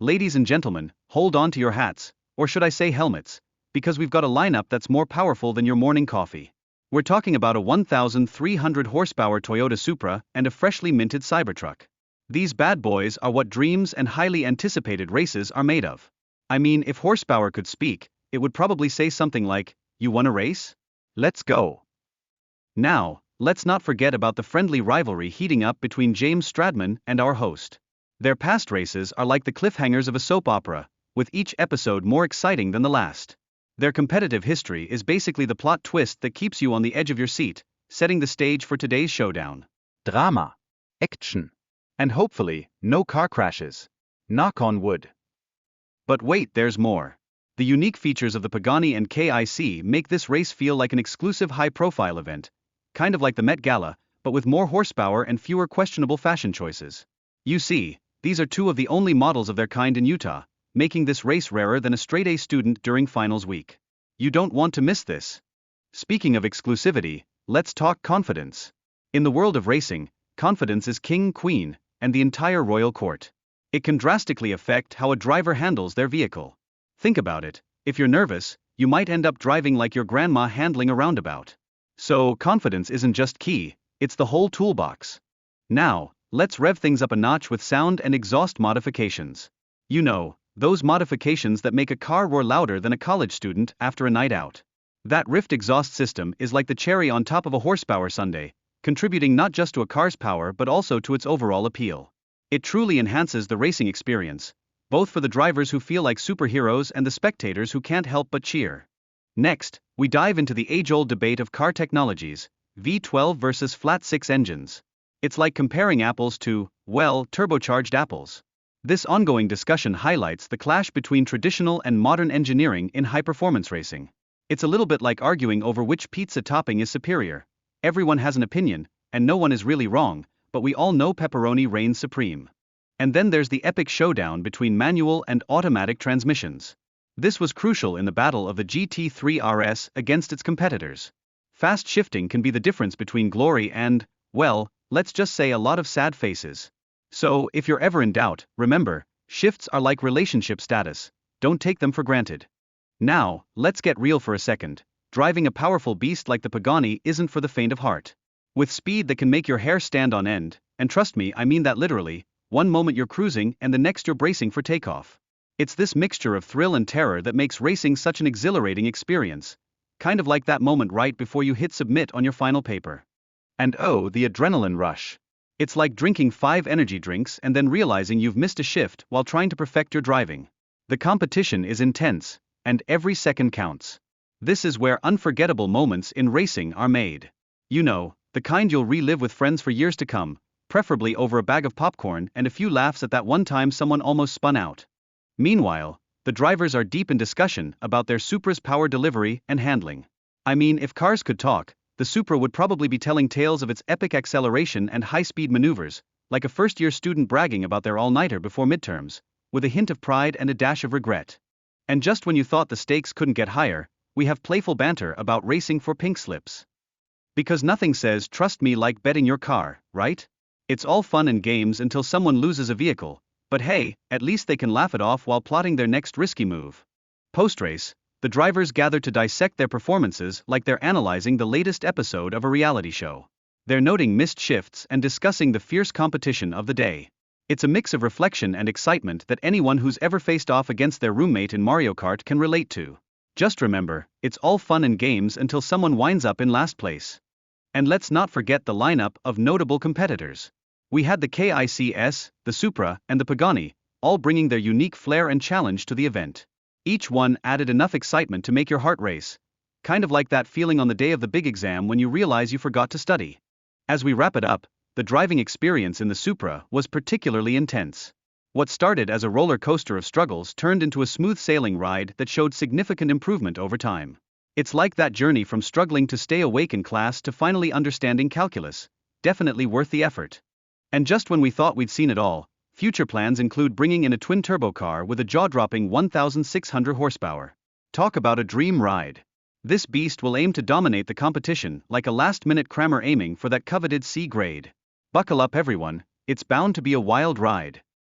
Ladies and gentlemen, hold on to your hats, or should I say helmets, because we've got a lineup that's more powerful than your morning coffee. We're talking about a 1,300 horsepower Toyota Supra and a freshly minted Cybertruck. These bad boys are what dreams and highly anticipated races are made of. I mean, if horsepower could speak, it would probably say something like, "You want a race? Let's go." Now, let's not forget about the friendly rivalry heating up between James Stradman and our host. Their past races are like the cliffhangers of a soap opera, with each episode more exciting than the last. Their competitive history is basically the plot twist that keeps you on the edge of your seat, setting the stage for today's showdown. Drama, action, and hopefully, no car crashes. Knock on wood. But wait, there's more. The unique features of the Pagani and KIC make this race feel like an exclusive high-profile event, kind of like the Met Gala, but with more horsepower and fewer questionable fashion choices. You see, these are two of the only models of their kind in Utah, making this race rarer than a straight-A student during finals week. You don't want to miss this. Speaking of exclusivity, let's talk confidence. In the world of racing, confidence is king, queen, and the entire royal court. It can drastically affect how a driver handles their vehicle. Think about it, if you're nervous, you might end up driving like your grandma handling a roundabout. So, confidence isn't just key, it's the whole toolbox. Now, let's rev things up a notch with sound and exhaust modifications. You know, those modifications that make a car roar louder than a college student after a night out. That Rift exhaust system is like the cherry on top of a horsepower sundae, contributing not just to a car's power but also to its overall appeal. It truly enhances the racing experience, both for the drivers who feel like superheroes and the spectators who can't help but cheer. Next, we dive into the age-old debate of car technologies, V12 versus flat-six engines. It's like comparing apples to, well, turbocharged apples. This ongoing discussion highlights the clash between traditional and modern engineering in high-performance racing. It's a little bit like arguing over which pizza topping is superior. Everyone has an opinion, and no one is really wrong, but we all know pepperoni reigns supreme. And then there's the epic showdown between manual and automatic transmissions. This was crucial in the battle of the GT3 RS against its competitors. Fast shifting can be the difference between glory and, well, let's just say a lot of sad faces. So, if you're ever in doubt, remember, shifts are like relationship status, don't take them for granted. Now, let's get real for a second. Driving a powerful beast like the Pagani isn't for the faint of heart. With speed that can make your hair stand on end, and trust me, I mean that literally, one moment you're cruising and the next you're bracing for takeoff. It's this mixture of thrill and terror that makes racing such an exhilarating experience, kind of like that moment right before you hit submit on your final paper. And oh, the adrenaline rush. It's like drinking 5 energy drinks and then realizing you've missed a shift while trying to perfect your driving. The competition is intense, and every second counts. This is where unforgettable moments in racing are made. You know, the kind you'll relive with friends for years to come, preferably over a bag of popcorn and a few laughs at that one time someone almost spun out. Meanwhile, the drivers are deep in discussion about their Supra's power delivery and handling. I mean, if cars could talk, the Supra would probably be telling tales of its epic acceleration and high-speed maneuvers, like a first-year student bragging about their all-nighter before midterms, with a hint of pride and a dash of regret. And just when you thought the stakes couldn't get higher, we have playful banter about racing for pink slips. Because nothing says trust me like betting your car, right? It's all fun and games until someone loses a vehicle, but hey, at least they can laugh it off while plotting their next risky move. Post-race, the drivers gather to dissect their performances like they're analyzing the latest episode of a reality show. They're noting missed shifts and discussing the fierce competition of the day. It's a mix of reflection and excitement that anyone who's ever faced off against their roommate in Mario Kart can relate to. Just remember, it's all fun and games until someone winds up in last place. And let's not forget the lineup of notable competitors. We had the KICS, the Supra, and the Pagani, all bringing their unique flair and challenge to the event. Each one added enough excitement to make your heart race, kind of like that feeling on the day of the big exam when you realize you forgot to study. As we wrap it up, the driving experience in the Supra was particularly intense. What started as a roller coaster of struggles turned into a smooth sailing ride that showed significant improvement over time. It's like that journey from struggling to stay awake in class to finally understanding calculus, definitely worth the effort. And just when we thought we'd seen it all, future plans include bringing in a twin-turbo car with a jaw-dropping 1,600 horsepower. Talk about a dream ride. This beast will aim to dominate the competition like a last-minute crammer aiming for that coveted C grade. Buckle up everyone, it's bound to be a wild ride.